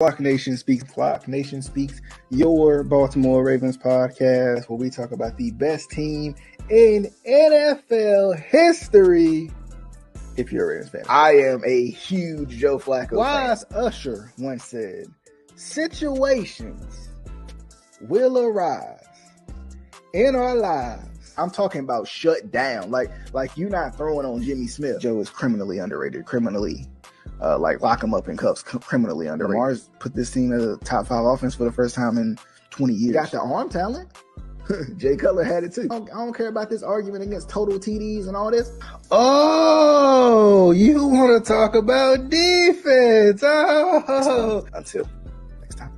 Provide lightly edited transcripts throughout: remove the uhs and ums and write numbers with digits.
Flock Nation Speaks. Flock Nation Speaks, your Baltimore Ravens podcast, where we talk about the best team in NFL history. If you're a Ravens fan, I am a huge Joe Flacco fan. Wise Usher once said, "Situations will arise in our lives." I'm talking about shut down. Like you not throwing on Jimmy Smith. Joe is criminally underrated. Lock him up in cuffs, criminally underrated. Lamar's put this team as a top 5 offense for the first time in 20 years. Got the arm talent. Jay Cutler had it too. I don't care about this argument against total TDs and all this. Oh, you want to talk about defense? Oh, until next time.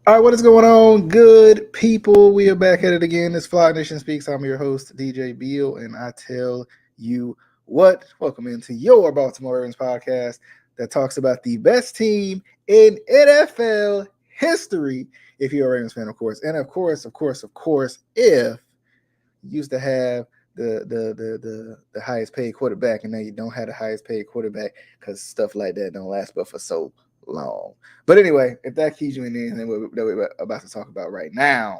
All right, what is going on, good people? We are back at it again. It's Fly Nation Speaks. I'm your host, DJ Beal, and I tell you what, welcome into your Baltimore Ravens podcast that talks about the best team in NFL history, if you're a Ravens fan, of course. And of course, if you used to have the highest paid quarterback and now you don't have the highest paid quarterback because stuff like that don't last but for so long. But anyway, if that keys you in anything that we're about to talk about right now,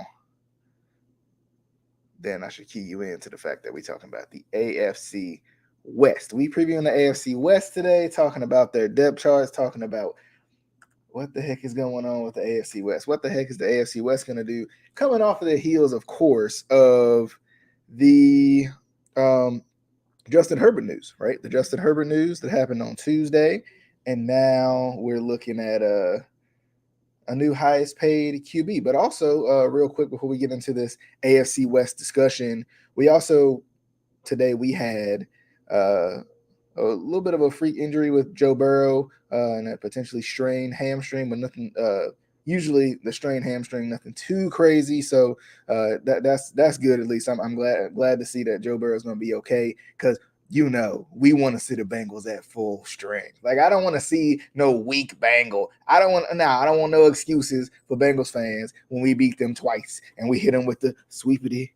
then I should key you into the fact that we're talking about the AFC West. We previewing the AFC West today, talking about their depth charts, talking about what the heck is going on with the AFC West. What the heck is the AFC West going to do? Coming off of the heels, of course, of the Justin Herbert news, right? The Justin Herbert news that happened on Tuesday. And now we're looking at a new highest paid QB. But also, real quick, before we get into this AFC West discussion, we also, today we had a little bit of a freak injury with Joe Burrow and a potentially strained hamstring, but nothing, usually the strained hamstring, nothing too crazy. So that's good. At least I'm glad to see that Joe Burrow is going to be okay, because we want to see the Bengals at full strength. Like, I don't want to see no weak Bengal. I don't want no excuses for Bengals fans when we beat them twice and we hit them with the sweepity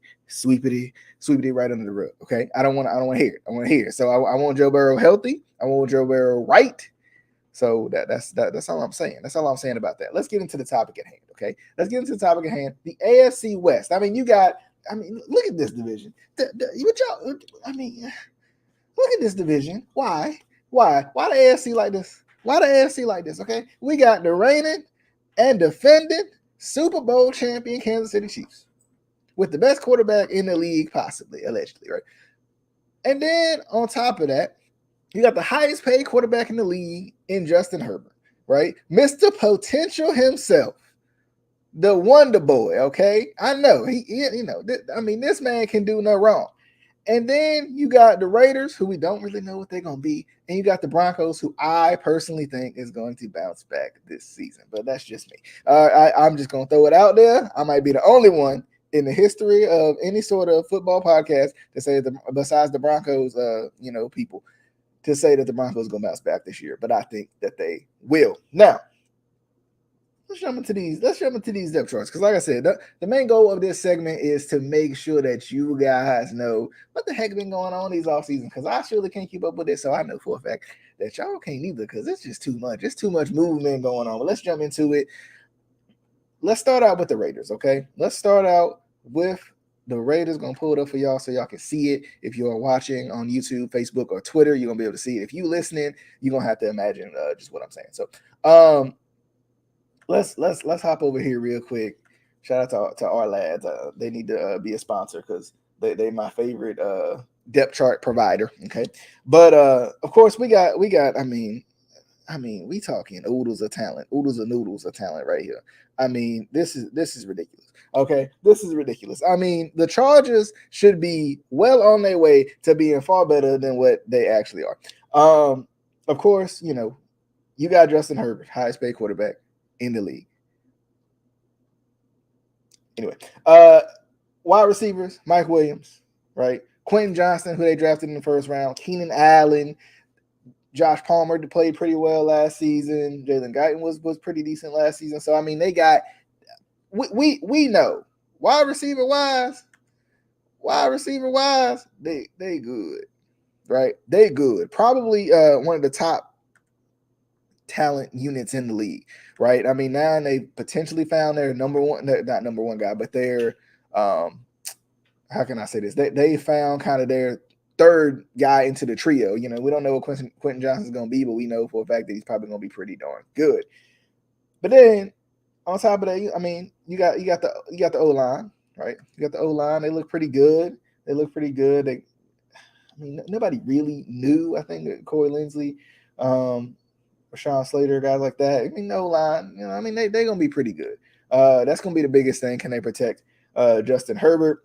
right under the rug. Okay, I don't want to hear it. I want to hear it. So I want Joe Burrow healthy. I want Joe Burrow right. So that's all I'm saying. That's all I'm saying about that. Let's get into the topic at hand. Okay, let's get into the topic at hand. The AFC West. Look at this division. Look at this division. Why the AFC like this? Why the AFC like this? Okay, we got the reigning and defending Super Bowl champion Kansas City Chiefs with the best quarterback in the league, possibly, allegedly, right? And then on top of that, you got the highest paid quarterback in the league in Justin Herbert, right? Mr. Potential himself, the Wonder Boy. Okay, I know this man can do no wrong. And then you got the Raiders, who we don't really know what they're going to be. And you got the Broncos, who I personally think is going to bounce back this season. But that's just me. I'm just going to throw it out there. I might be the only one in the history of any sort of football podcast to say that, besides the Broncos, people, to say that the Broncos are going to bounce back this year. But I think that they will. Now, let's jump into these depth charts, because like I said, the main goal of this segment is to make sure that you guys know what the heck been going on these offseason, because I surely can't keep up with it. So I know for a fact that y'all can't either, because it's just too much. It's too much movement going on. But let's jump into it. Let's start out with the Raiders, okay? Let's start out with the Raiders. Going to pull it up for y'all so y'all can see it. If you're watching on YouTube, Facebook, or Twitter, you're going to be able to see it. If you listening, you're going to have to imagine just what I'm saying. So, Let's hop over here real quick. Shout out to our lads. They need to be a sponsor, because they my favorite depth chart provider. Okay, but of course we got. We talking oodles of talent, oodles of noodles of talent right here. This is ridiculous. Okay, this is ridiculous. The Chargers should be well on their way to being far better than what they actually are. Of course, you got Justin Herbert, highest paid quarterback in the league. Anyway, wide receivers, Mike Williams, right? Quentin Johnston, who they drafted in the first round, Keenan Allen, Josh Palmer played pretty well last season. Jalen Guyton was pretty decent last season. So, they got we know wide receiver wise, they good, right? They good. Probably one of the top talent units in the league, right? I mean, now they potentially found their number one, not number one guy, but their how can I say this? They found kind of their third guy into the trio. You know, we don't know what Quentin Johnson's going to be, but we know for a fact that he's probably going to be pretty darn good. But then on top of that, I mean, you got the O line, right? You got the O line. They look pretty good. I mean, nobody really knew. I think that Corey Linsley, Rashawn Slater, guys like that. I mean, no line. You know, I mean, they're gonna be pretty good. That's gonna be the biggest thing. Can they protect Justin Herbert?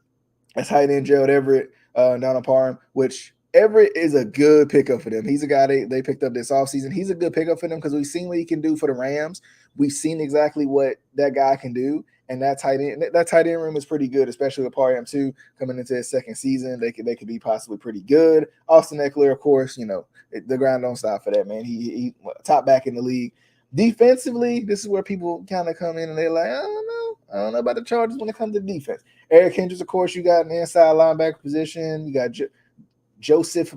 That's tight end Gerald Everett down on Parham, which Everett is a good pickup for them. He's a guy they picked up this offseason. He's a good pickup for them because we've seen what he can do for the Rams. We've seen exactly what that guy can do. And that tight end room is pretty good, especially with Parham too coming into his second season. They could be possibly pretty good. Austin Eckler, of course, you know, the ground don't stop for that, man. He top back in the league. Defensively, this is where people kind of come in and they're like, I don't know about the Chargers when it comes to defense. Eric Hendricks, of course, you got an inside linebacker position. You got Joseph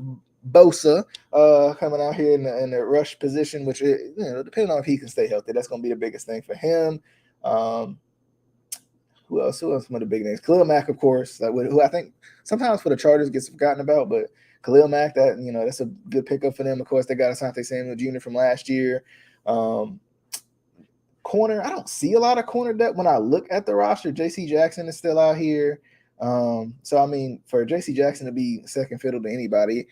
Bosa coming out here in the rush position, which, you know, depending on if he can stay healthy, that's going to be the biggest thing for him. Who else? Some of the big names? Khalil Mack, of course, who I think sometimes for the Chargers gets forgotten about, but Khalil Mack, that, you know, that's a good pickup for them. Of course, they got Asante Samuel Jr. from last year. Corner, I don't see a lot of corner depth when I look at the roster. J.C. Jackson is still out here. So, I mean, for J.C. Jackson to be second fiddle to anybody,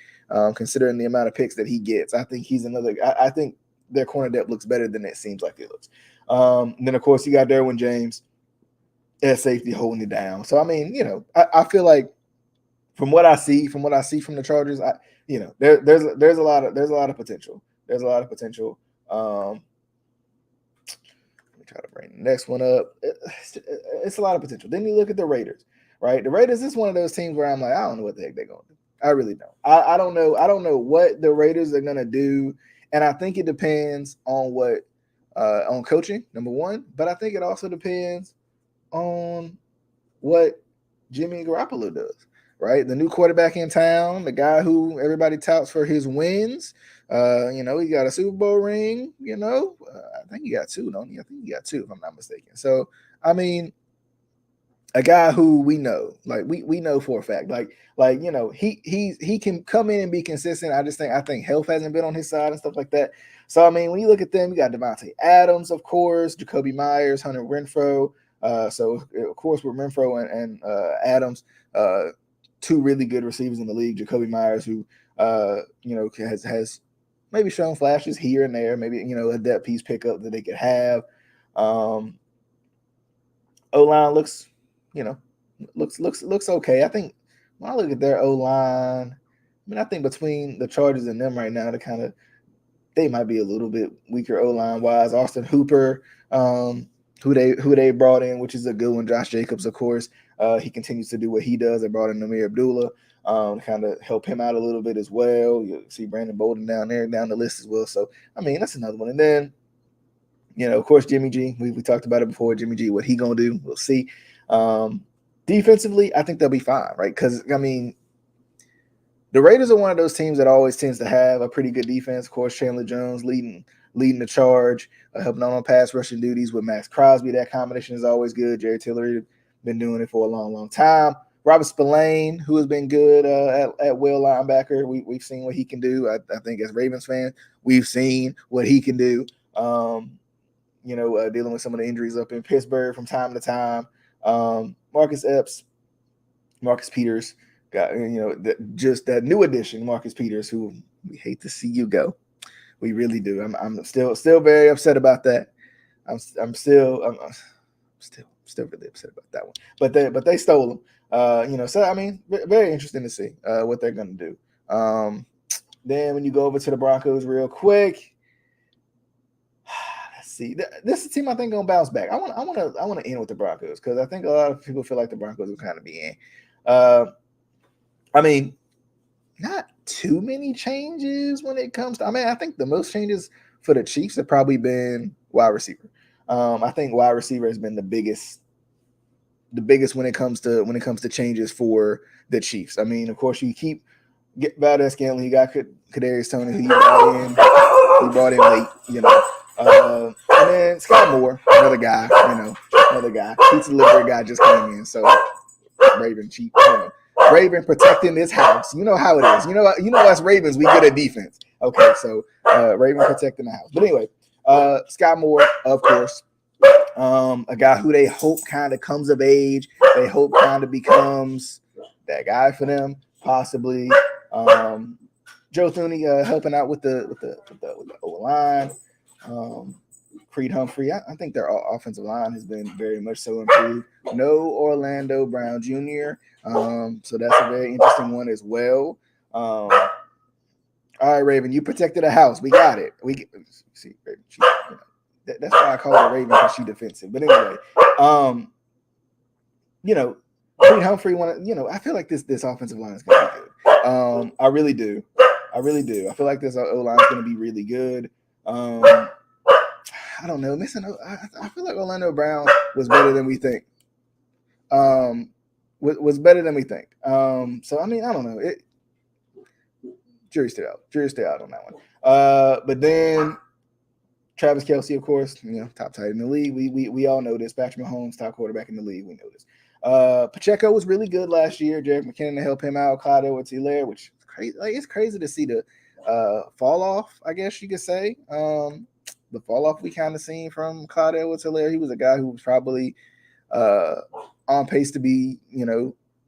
considering the amount of picks that he gets, I think he's another – I think their corner depth looks better than it seems like it looks. Then, of course, you got Derwin James at safety holding it down. So, I mean, you know, I feel like from what I see from the Chargers, you know, there's a lot of potential. There's a lot of potential. Let me try to bring the next one up. It's a lot of potential. Then you look at the Raiders, right? The Raiders is one of those teams where I'm like, I don't know what the heck they're going to do. I really don't. I don't know. I don't know what the Raiders are going to do, and I think it depends on what on coaching, number one. But I think it also depends on what Jimmy Garoppolo does, right? The new quarterback in town, the guy who everybody touts for his wins. You know, he got a Super Bowl ring, you know. I think he got two, don't he? I think he got two, if I'm not mistaken. So, I mean, a guy who we know, like we know for a fact, like you know, he can come in and be consistent. I think health hasn't been on his side and stuff like that. So, I mean, when you look at them, you got Devontae Adams, of course, Jacoby Myers, Hunter Renfrow. So, of course, with Renfrow and Adams, two really good receivers in the league. Jacoby Myers, who you know, has maybe shown flashes here and there, maybe, you know, a depth piece pickup that they could have. O-line looks, you know, looks okay. I think when I look at their O-line, I mean, I think between the Chargers and them right now, they might be a little bit weaker O-line wise. Austin Hooper, who they brought in, which is a good one. Josh Jacobs, of course, he continues to do what he does. They brought in Amir Abdullah, kind of help him out a little bit as well. You see Brandon Bolden down the list as well. So, I mean, that's another one. And then, you know, of course, Jimmy G. We talked about it before. Jimmy G, what he gonna do? We'll see. Defensively, I think they'll be fine, right? Because, I mean, the Raiders are one of those teams that always tends to have a pretty good defense. Of course, Chandler Jones leading the charge, helping on pass rushing duties with Max Crosby. That combination is always good. Jerry Tillery been doing it for a long, long time. Robert Spillane, who has been good at will linebacker. We've seen what he can do. I think as Ravens fans, we've seen what he can do. You know, dealing with some of the injuries up in Pittsburgh from time to time. Marcus Epps, Marcus Peters, got, you know, just that new addition, Marcus Peters, who we hate to see you go. We really do. I'm still very upset about that. I'm still really upset about that one. But they stole him. You know, so I mean, very interesting to see what they're going to do. Then when you go over to the Broncos real quick, let's see. This is a team I think gonna bounce back. I want to end with the Broncos because I think a lot of people feel like the Broncos will kind of be in. I mean, not too many changes when it comes to. I mean, I think the most changes for the Chiefs have probably been wide receiver. I think wide receiver has been the biggest the biggest when it comes to changes for the Chiefs. I mean, of course, you get Valdez-Scantling, you got Kadarius Toney, who you brought in late, and then Scott Moore, another guy, pizza delivery guy just came in, so Raven cheap, Raven protecting this house. You know how it is. You know us Ravens, we good at defense. Okay, so Raven protecting the house. But anyway, Scott Moore, of course, a guy who they hope kind of comes of age. They hope kind of becomes that guy for them, possibly. Joe Thuney helping out with the O-line. Creed Humphrey, I think their offensive line has been very much so improved. No Orlando Brown Jr., so that's a very interesting one as well. All right, Raven, you protected the house. We got it. We see, Raven, that's why I call her Raven, because she's defensive. But anyway, Creed Humphrey, I feel like this offensive line is going to be good. I really do. I feel like this O-line is going to be really good. I don't know. I feel like Orlando Brown was better than we think. Was better than we think. So I mean, I don't know. Jury's still out on that one. But then Travis Kelce, of course, top tight in the league. We all know this. Patrick Mahomes, top quarterback in the league. We know this. Pacheco was really good last year. Jerick McKinnon to help him out. Clyde Edwards-Helaire, which is crazy. Like, it's crazy to see the fall off, I guess you could say. The fall off we kind of seen from Clyde Edwards-Helaire. He was a guy who was probably on pace to be,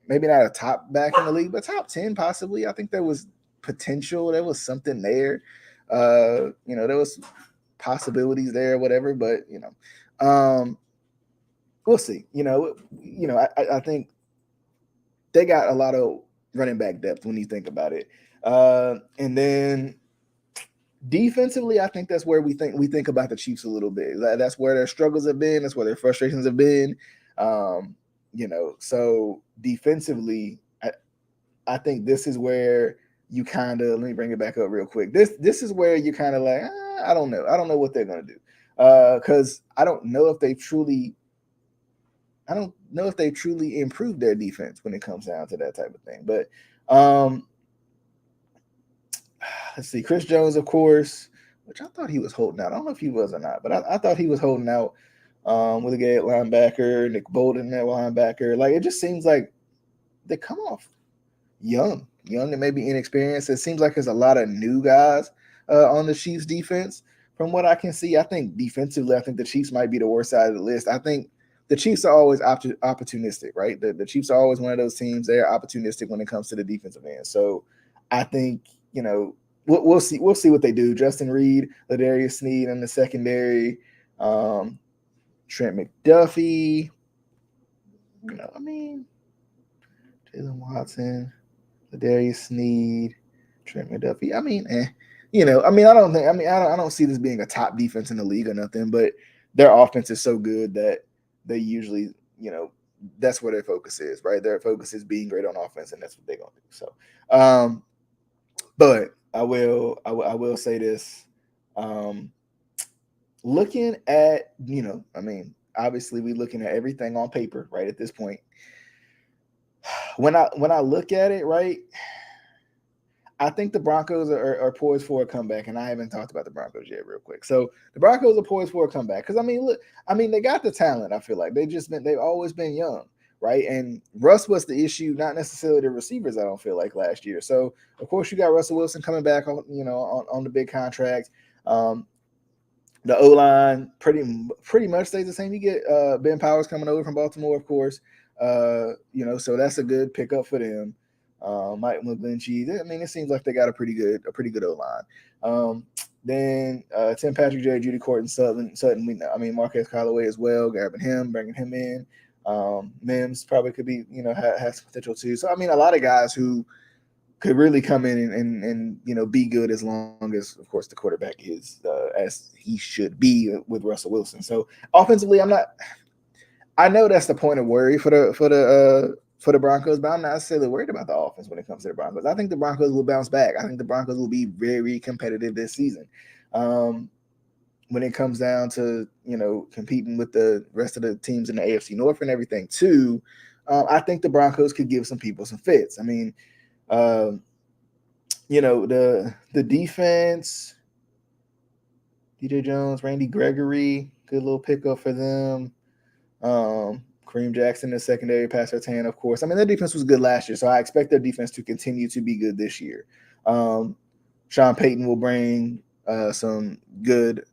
maybe not a top back in the league, but top 10 possibly. I think there was potential. There was something there. There was possibilities there, whatever. But we'll see. I think they got a lot of running back depth when you think about it. And then defensively, I think that's where we think about the Chiefs a little bit. That's where their struggles have been. That's where their frustrations have been. So defensively, I think this is where you kind of, let me bring it back up real quick. This is where you kind of like, I don't know. I don't know what they're going to do. Because I don't know if they truly improved their defense when it comes down to that type of thing. But let's see. Chris Jones, of course, which I thought he was holding out. I don't know if he was or not, but I thought he was holding out with a guy at linebacker, Nick Bolton at linebacker. Like, it just seems like they come off young and maybe inexperienced. It seems like there's a lot of new guys on the Chiefs defense. From what I can see, I think defensively, I think the Chiefs might be the worst side of the list. I think the Chiefs are always opportunistic, right? The Chiefs are always one of those teams. They're opportunistic when it comes to the defensive end. So I think, we'll see what they do. Justin Reed, Ladarius Sneed in the secondary, Trent McDuffie, Jalen Watson, Ladarius Sneed, Trent McDuffie. I don't see this being a top defense in the league or nothing, but their offense is so good that they usually, that's where their focus is, right? Their focus is being great on offense, and that's what they're gonna do. So, but I will say this. Looking at, obviously we're looking at everything on paper, right? At this point, when I look at it, right, I think the Broncos are poised for a comeback, and I haven't talked about the Broncos yet, real quick. So the Broncos are poised for a comeback because they got the talent. I feel like they've always been young, right? And Russ was the issue, not necessarily the receivers. I don't feel like last year. So of course you got Russell Wilson coming back on the big contract. The O-line pretty much stays the same. You get Ben Powers coming over from Baltimore, of course. So that's a good pickup for them. Mike McGlinchey. It seems like they got a pretty good O-line. Then Tim Patrick, Jerry Judy, Courtland Sutton. Marquez Callaway as well. Bringing him in. Mims probably could be, has potential too. So a lot of guys who could really come in and be good as long as, of course, the quarterback is as he should be with Russell Wilson. So offensively, I know that's the point of worry for the Broncos, but I'm not necessarily worried about the offense when it comes to the Broncos. I think the Broncos will bounce back. I think the Broncos will be very competitive this season. when it comes down to, competing with the rest of the teams in the AFC North and everything too, I think the Broncos could give some people some fits. I mean, um, the defense, DJ Jones, Randy Gregory, good little pickup for them. Kareem Jackson, the secondary, Pat Surtain, of course. I mean, their defense was good last year, so I expect their defense to continue to be good this year. Sean Payton will bring some good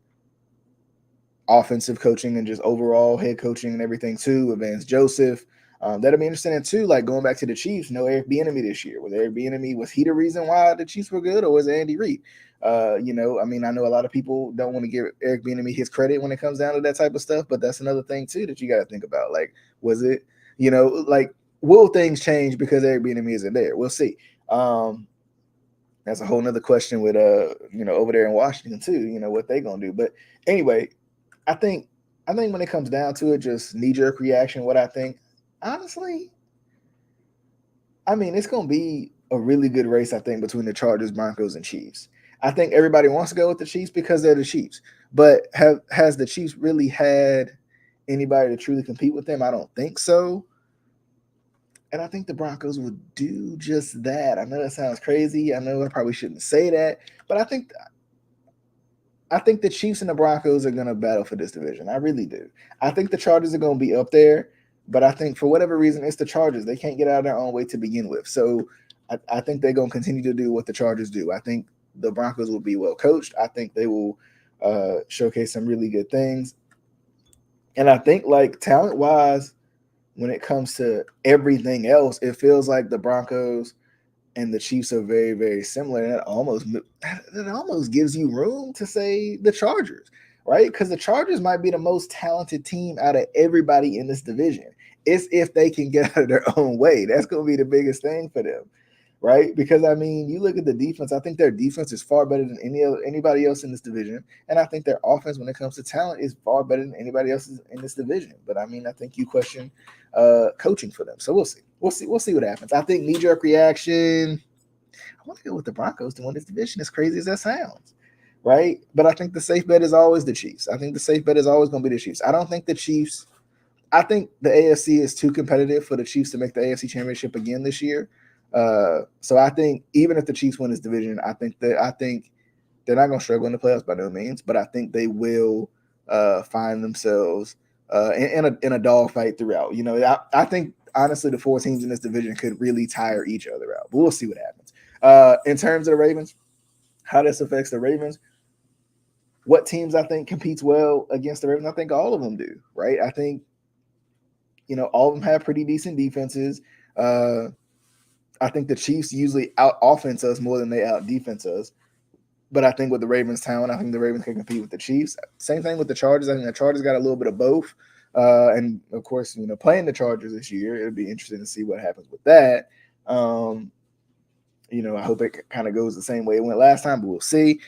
offensive coaching and just overall head coaching and everything too. Vance Joseph. That'll be interesting too. Like going back to the Chiefs, no Eric Bieniemy this year. Was he the reason why the Chiefs were good, or was it Andy Reid? I mean, I know a lot of people don't want to give Eric Bieniemy his credit when it comes down to that type of stuff, but that's another thing too that you got to think about. Like, was it, like, will things change because Eric Bieniemy isn't there? We'll see. That's a whole nother question with over there in Washington too. What they gonna do? But anyway, I think when it comes down to it, just knee-jerk reaction, what I think, honestly, I mean, it's going to be a really good race, I think, between the Chargers, Broncos, and Chiefs. I think everybody wants to go with the Chiefs because they're the Chiefs. But has the Chiefs really had anybody to truly compete with them? I don't think so. And I think the Broncos will do just that. I know that sounds crazy. I know I probably shouldn't say that. But I think the Chiefs and the Broncos are going to battle for this division. I really do. I think the Chargers are going to be up there, but I think for whatever reason, it's the Chargers. They can't get out of their own way to begin with. So I think they're going to continue to do what the Chargers do. I think the Broncos will be well coached. I think they will showcase some really good things. And I think, like, talent-wise, when it comes to everything else, it feels like the Broncos and the Chiefs are very, very similar. And that almost gives you room to say the Chargers, right? Because the Chargers might be the most talented team out of everybody in this division. It's if they can get out of their own way. That's going to be the biggest thing for them, right? Because, I mean, you look at the defense. I think their defense is far better than anybody else in this division. And I think their offense, when it comes to talent, is far better than anybody else in this division. But, I mean, I think you question coaching for them. So we'll see. We'll see what happens. I think knee-jerk reaction, I want to go with the Broncos to win this division, as crazy as that sounds, right? But I think the safe bet is always the Chiefs. I think the safe bet is always going to be the Chiefs. I don't think the Chiefs – I think the AFC is too competitive for the Chiefs to make the AFC Championship again this year. So I think even if the Chiefs win this division, I think they're not going to struggle in the playoffs by no means, but I think they will find themselves in a dogfight throughout. I think honestly the four teams in this division could really tire each other out, but we'll see what happens. In terms of the Ravens, how this affects the Ravens, what teams I think competes well against the Ravens? I think all of them do, right? I think all of them have pretty decent defenses. I think the Chiefs usually out offense us more than they out defense us. But I think with the Ravens' talent, I think the Ravens can compete with the Chiefs. Same thing with the Chargers. I think the Chargers got a little bit of both. And, of course, playing the Chargers this year, it'll be interesting to see what happens with that. I hope it kind of goes the same way it went last time, but we'll see.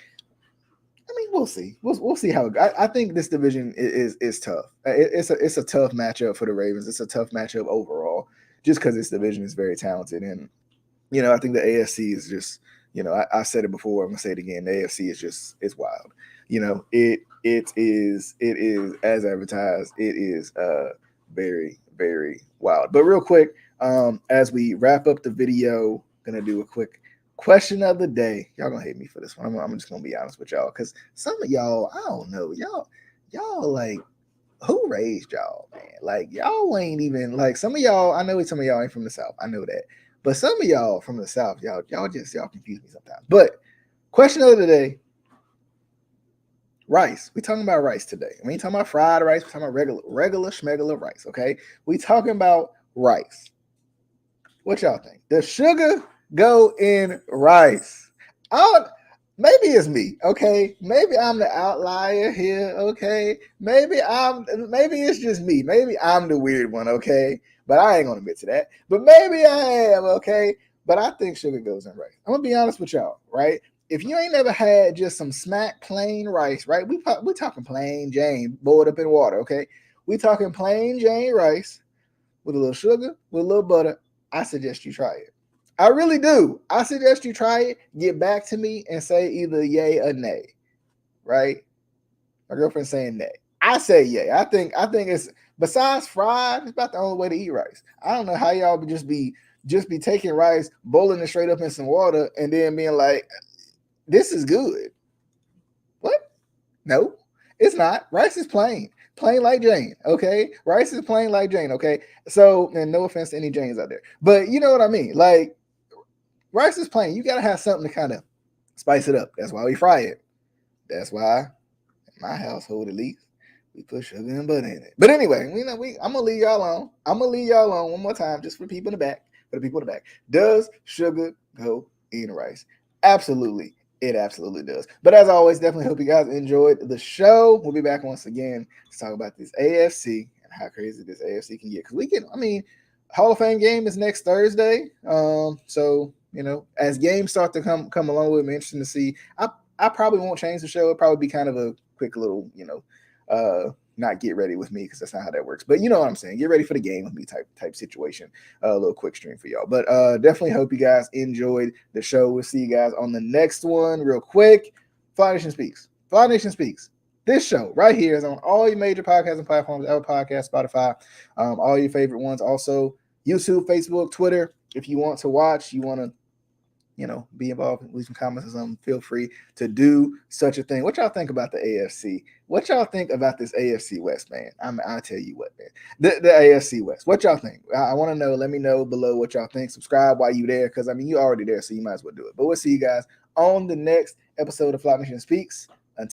I mean, we'll see. We'll see how it goes. I think this division is tough. It's a tough matchup for the Ravens. It's a tough matchup overall, just because this division is very talented. And, I think the AFC is just – I said it before. I'm gonna say it again. The AFC is it's wild. It is as advertised. It is very, very wild. But real quick, as we wrap up the video, gonna do a quick question of the day. Y'all gonna hate me for this one. I'm just gonna be honest with y'all, because some of y'all, I don't know, y'all like, who raised y'all, man? Like, y'all ain't even like, some of y'all. I know some of y'all ain't from the South. I know that. But some of y'all from the South, y'all confuse me sometimes. But question of the day, rice. We talking about rice today. We ain't talking about fried rice. We're talking about regular schmegular rice, okay? We talking about rice. What y'all think? Does sugar go in rice? Maybe it's me, okay? Maybe I'm the outlier here, okay? Maybe it's just me. Maybe I'm the weird one, okay? But I ain't gonna admit to that. But maybe I am, okay? But I think sugar goes in rice. I'm gonna be honest with y'all, right? If you ain't never had just some smack plain rice, right? We talking plain Jane boiled up in water, okay? We talking plain Jane rice with a little sugar, with a little butter. I suggest you try it. I really do. I suggest you try it. Get back to me and say either yay or nay, right? My girlfriend's saying nay. I say yay. I think it's, besides fried, it's about the only way to eat rice. I don't know how y'all would just be taking rice, boiling it straight up in some water, and then being like, this is good. What? No, it's not. Rice is plain. Plain like Jane, okay? Rice is plain like Jane, okay? So, and no offense to any Janes out there, but you know what I mean. Like, rice is plain. You gotta have something to kind of spice it up. That's why we fry it. That's why, in my household at least, we put sugar and butter in it. But anyway, I'm gonna leave y'all alone. I'm gonna leave y'all alone one more time, just for people in the back. For the people in the back, does sugar go in rice? Absolutely. It absolutely does. But as always, definitely hope you guys enjoyed the show. We'll be back once again to talk about this AFC and how crazy this AFC can get. Because Hall of Fame game is next Thursday. So as games start to come along with me, interesting to see. I probably won't change the show. It'll probably be kind of a quick little, not get ready with me, because that's not how that works. But you know what I'm saying. Get ready for the game with me type situation. A little quick stream for y'all. But definitely hope you guys enjoyed the show. We'll see you guys on the next one real quick. Fly Nation Speaks. Fly Nation Speaks. This show right here is on all your major podcasting platforms, Apple Podcasts, Spotify, all your favorite ones. Also, YouTube, Facebook, Twitter. If you want to watch, you want to be involved, leave some comments or something, feel free to do such a thing. What y'all think about the AFC? What y'all think about this AFC West, man? I'll tell you what, man. The AFC West. What y'all think? I want to know. Let me know below what y'all think. Subscribe while you there, because you're already there, so you might as well do it. But we'll see you guys on the next episode of Fly Nation Speaks.